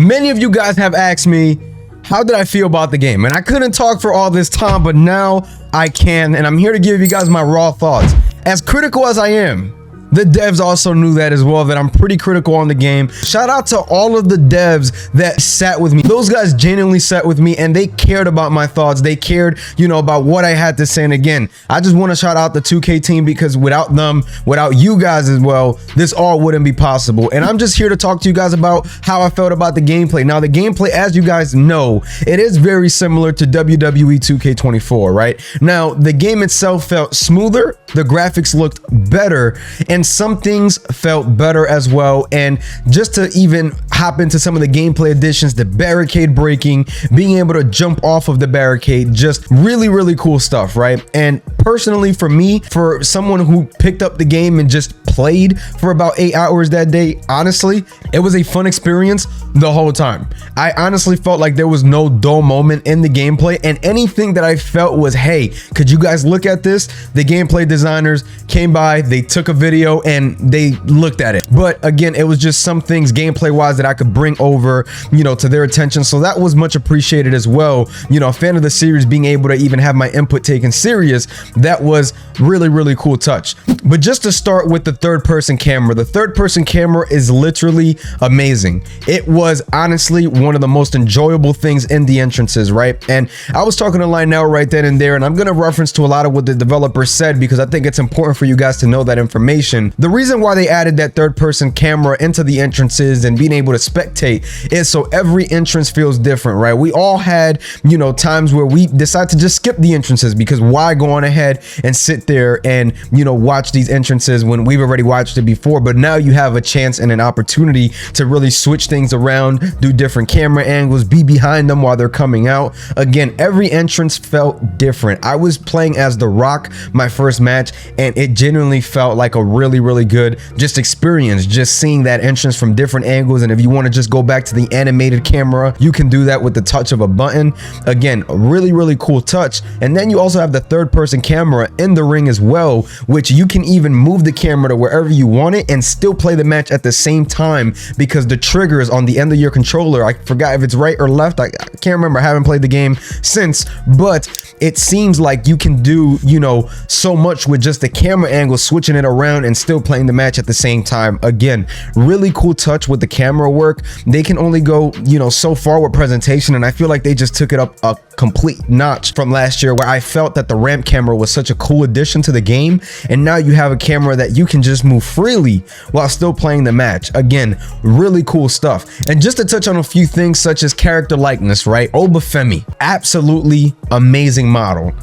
Many of you guys have asked me, how did I feel about the game? And I couldn't talk for all this time, but now I can, and I'm here to give you guys my raw thoughts. As critical as I am, the devs also knew that as well, that I'm pretty critical on the game. Shout out to all of the devs that sat with me. Those guys genuinely sat with me and they cared about my thoughts. They cared, you know, about what I had to say. And again, I just want to shout out the 2K team, because without them, without you guys as well, this all wouldn't be possible. And I'm just here to talk to you guys about how I felt about the gameplay. Now, the gameplay, as you guys know, it is very similar to WWE 2K25, right? Now, the game itself felt smoother. The graphics looked better, and some things felt better as well. And just to even hop into some of the gameplay additions, the barricade breaking, being able to jump off of the barricade, just really cool stuff, right? And personally, for me, for someone who picked up the game and just played for about 8 hours that day, honestly, it was a fun experience the whole time. I honestly felt like there was no dull moment in the gameplay, and anything that I felt was, hey, could you guys look at this? The gameplay designers came by, they took a video and they looked at it. But again, it was just some things gameplay wise that I could bring over, you know, to their attention. So that was much appreciated as well. You know, a fan of the series, being able to even have my input taken serious, that was really cool touch. But just to start with the third person camera, the third person camera is literally amazing. It was honestly one of the most enjoyable things in the entrances, right? And I was talking to Lionel right then and there, and I'm going to reference to a lot of what the developers said, because I think it's important for you guys to know that information. The reason why they added that third person camera into the entrances and being able to spectate is so every entrance feels different, right? We all had, you know, times where we decide to just skip the entrances, because why go on ahead and sit there and, you know, watch these entrances when we've already watched it before? But now you have a chance and an opportunity to really switch things around, do different camera angles, be behind them while they're coming out. Again, every entrance felt different. I was playing as The Rock my first match, and it genuinely felt like a really good just experience, just seeing that entrance from different angles. And if you want to just go back to the animated camera, you can do that with the touch of a button. Again, a really cool touch. And then you also have the third person camera in the ring as well, which you can even move the camera to wherever you want it and still play the match at the same time, because the triggers on the end of your controller, I forgot if it's right or left, I can't remember, I haven't played the game since, but it seems like you can do, you know, so much with just the camera angle, switching it around and still playing the match at the same time. Again, really cool touch with the camera work. They can only go, you know, so far with presentation, and I feel like they just took it up a complete notch from last year, where I felt that the ramp camera was such a cool addition to the game, and now you have a camera that you can just move freely while still playing the match. Again, really cool stuff. And just to touch on a few things such as character likeness, right? Obafemi, absolutely amazing model.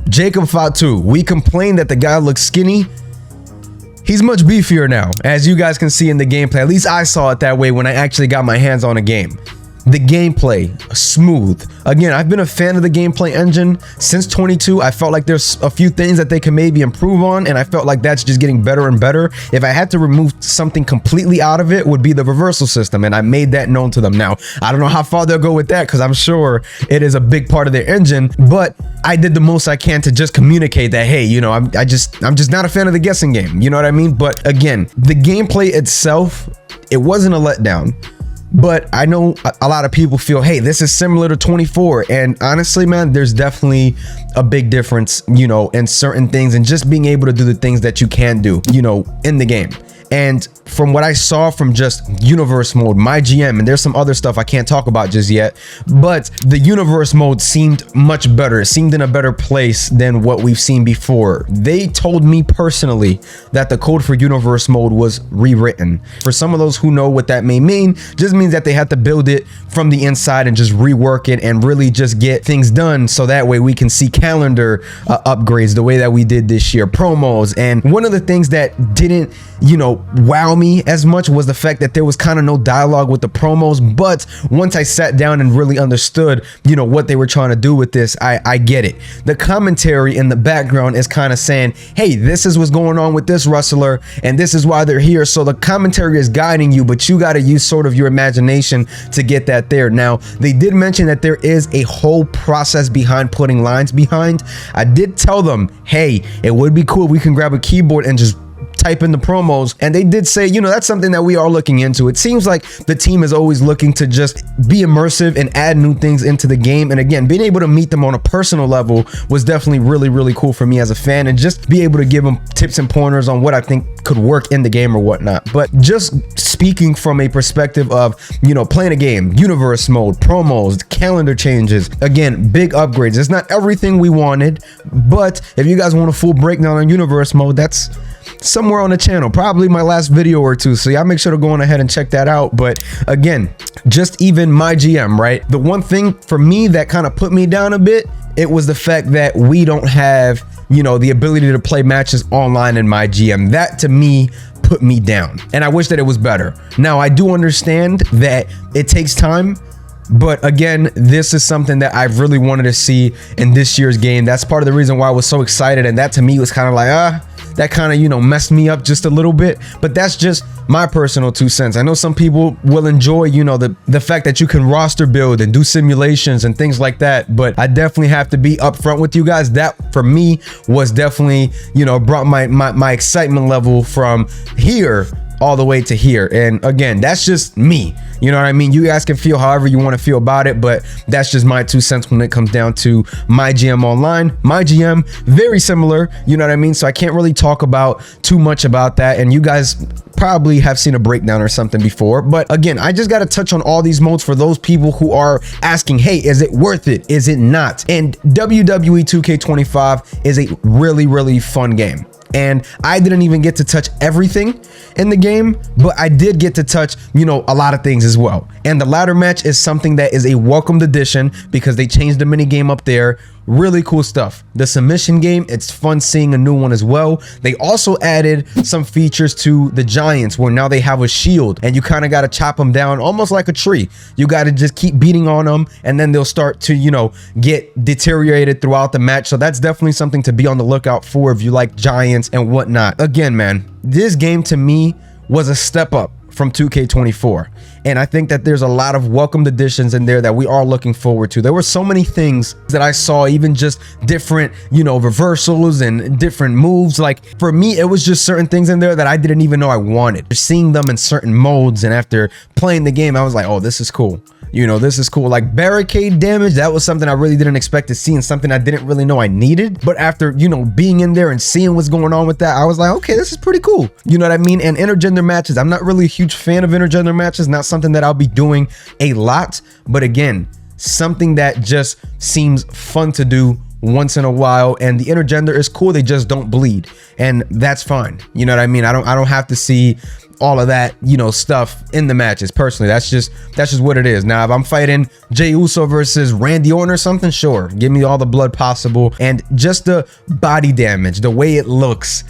Jacob Fatu, we complained that the guy looks skinny. He's much beefier now, as you guys can see in the gameplay. At least I saw it that way when I actually got my hands on a game. The gameplay, smooth. Again, I've been a fan of the gameplay engine since 22. I felt like there's a few things that they can maybe improve on, and I felt like that's just getting better and better. If I had to remove something completely out of it, would be the reversal system, and I made that known to them. Now, I don't know how far they'll go with that, because I'm sure it is a big part of their engine, but I did the most I can to just communicate that, hey, you know, I'm just not a fan of the guessing game, you know what I mean? But again, the gameplay itself, it wasn't a letdown. But I know a lot of people feel, hey, this is similar to 24. And honestly, man, there's definitely a big difference, you know, in certain things, and just being able to do the things that you can do, you know, in the game. And from what I saw from just universe mode, MyGM, and there's some other stuff I can't talk about just yet, but the universe mode seemed much better. It seemed in a better place than what we've seen before. They told me personally that the code for universe mode was rewritten. For some of those who know what that may mean, just means that they had to build it from the inside and just rework it and really just get things done, so that way we can see calendar upgrades the way that we did this year, promos. And one of the things that didn't, you know, wow me as much was the fact that there was kind of no dialogue with the promos. But once I sat down and really understood, you know, what they were trying to do with this, I get it. The commentary in the background is kind of saying, hey, this is what's going on with this wrestler and this is why they're here. So the commentary is guiding you, but you got to use sort of your imagination to get that there. Now, they did mention that there is a whole process behind putting lines behind. I did tell them, hey, it would be cool if we can grab a keyboard and just type in the promos, and they did say, you know, that's something that we are looking into. It seems like the team is always looking to just be immersive and add new things into the game. And again, being able to meet them on a personal level was definitely really cool for me as a fan, and just be able to give them tips and pointers on what I think could work in the game or whatnot. But just speaking from a perspective of, you know, playing a game, universe mode, promos, calendar changes, again, big upgrades. It's not everything we wanted, but if you guys want a full breakdown on universe mode, that's somewhere on the channel, probably my last video or two, so y'all make sure to go on ahead and check that out. But again, just even MyGM, right? The one thing for me that kind of put me down a bit, it was the fact that we don't have, you know, the ability to play matches online in MyGM. That to me put me down, and I wish that it was better. Now I do understand that it takes time, but again, this is something that I really wanted to see in this year's game. That's part of the reason why I was so excited, and that to me was kind of like, that kind of, you know, messed me up just a little bit. But that's just my personal 2 cents. I know some people will enjoy, you know, the fact that you can roster build and do simulations and things like that, but I definitely have to be upfront with you guys. That for me was definitely, you know, brought my excitement level from here all the way to here. And again, that's just me, you know what I mean? You guys can feel however you want to feel about it, but that's just my 2 cents when it comes down to MyGM Online. MyGM, very similar, you know what I mean? So I can't really talk about too much about that, and you guys probably have seen a breakdown or something before. But again, I just got to touch on all these modes for those people who are asking, hey, is it worth it? Is it not? And WWE 2K25 is a really fun game. And I didn't even get to touch everything in the game, but I did get to touch, you know, a lot of things as well. And the ladder match is something that is a welcomed addition because they changed the mini game up there. Really cool stuff. The submission game, it's fun seeing a new one as well. They also added some features to the giants where now they have a shield, and you kind of got to chop them down almost like a tree. You got to just keep beating on them, and then they'll start to, you know, get deteriorated throughout the match. So that's definitely something to be on the lookout for if you like giants and whatnot. Again, man, this game to me was a step up from 2K24, and I think that there's a lot of welcomed additions in there that we are looking forward to. There were so many things that I saw, even just different, you know, reversals and different moves. Like for me, it was just certain things in there that I didn't even know I wanted. Just seeing them in certain modes, and after playing the game, I was like, oh, this is cool. You know, this is cool. Like barricade damage, that was something I really didn't expect to see, and something I didn't really know I needed. But after, you know, being in there and seeing what's going on with that, I was like, okay, this is pretty cool. You know what I mean? And intergender matches, I'm not really a huge fan of intergender matches, not something that I'll be doing a lot. But again, something that just seems fun to do once in a while. And the intergender is cool, they just don't bleed, and that's fine. You know what I mean? I don't have to see all of that, you know, stuff in the matches. Personally, that's just what it is. Now, if I'm fighting Jey Uso versus Randy Orton or something, sure, give me all the blood possible. And just the body damage, the way it looks,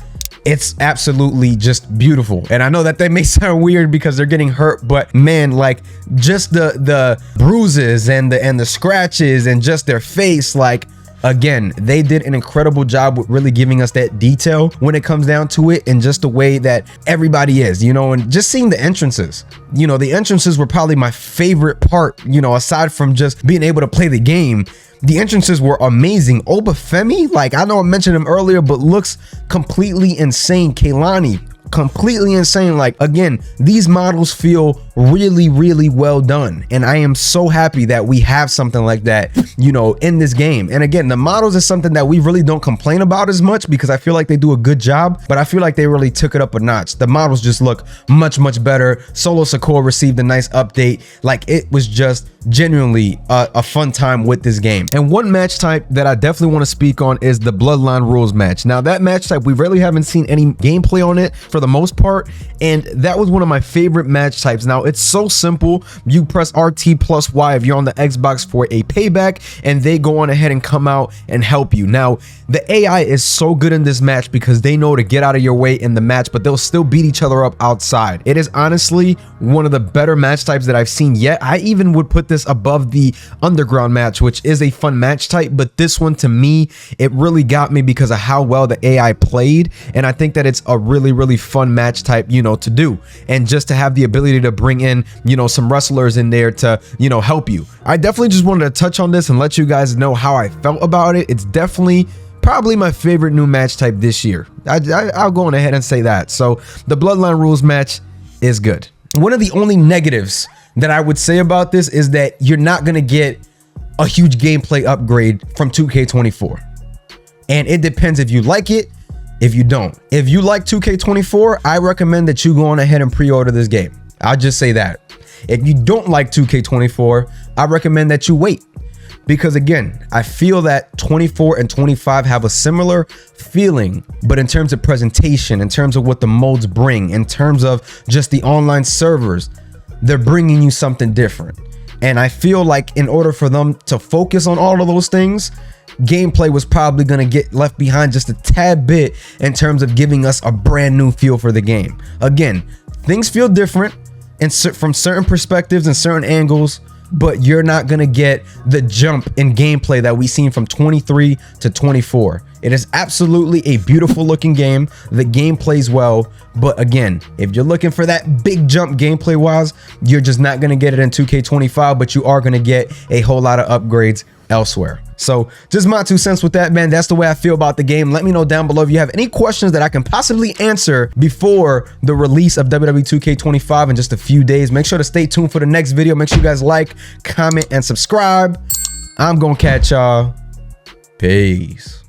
it's absolutely just beautiful. And I know that may sound weird because they're getting hurt, but man, like just the bruises and the scratches and just their face, like, again, they did an incredible job with really giving us that detail when it comes down to it, and just the way that everybody is, you know. And just seeing the entrances, you know, the entrances were probably my favorite part, you know, aside from just being able to play the game. The entrances were amazing. Obafemi, like, I know I mentioned him earlier, but looks completely insane. Kaylani, completely insane. Like, again, these models feel really well done, and I am so happy that we have something like that, you know, in this game. And again, the models is something that we really don't complain about as much because I feel like they do a good job, but I feel like they really took it up a notch. The models just look much better. Solo Sikoa received a nice update. Like, it was just genuinely a fun time with this game. And one match type that I definitely want to speak on is the Bloodline Rules match. Now, that match type, we really haven't seen any gameplay on it for the most part, and that was one of my favorite match types. Now, it's so simple. You press RT+Y if you're on the Xbox for a payback, and they go on ahead and come out and help you. Now, the AI is so good in this match because they know to get out of your way in the match, but they'll still beat each other up outside. It is honestly one of the better match types that I've seen yet. I even would put this above the Underground match, which is a fun match type, but this one, to me, it really got me because of how well the AI played, and I think that it's a really fun match type, you know, to do. And just to have the ability to bring in, you know, some wrestlers in there to, you know, help you. I definitely just wanted to touch on this and let you guys know how I felt about it. It's definitely probably my favorite new match type this year. I'll go on ahead and say that. So the Bloodline Rules match is good. One of the only negatives that I would say about this is that you're not going to get a huge gameplay upgrade from 2K24. And it depends if you like it, if you don't. If you like 2K24, I recommend that you go on ahead and pre-order this game. I'll just say that. If you don't like 2K24, I recommend that you wait. Because again, I feel that 24 and 25 have a similar feeling, but in terms of presentation, in terms of what the modes bring, in terms of just the online servers, they're bringing you something different. And I feel like in order for them to focus on all of those things, gameplay was probably going to get left behind just a tad bit in terms of giving us a brand new feel for the game. Again, things feel different from certain perspectives and certain angles, but you're not going to get the jump in gameplay that we've seen from 23 to 24. It is absolutely a beautiful looking game. The game plays well, but again, if you're looking for that big jump gameplay wise, you're just not going to get it in 2K25, but you are going to get a whole lot of upgrades elsewhere. So just my 2 cents with that, man. That's the way I feel about the game. Let me know down below if you have any questions that I can possibly answer before the release of WWE 2K25 in just a few days. Make sure to stay tuned for the next video. Make sure you guys like, comment, and subscribe. I'm gonna catch y'all. Peace.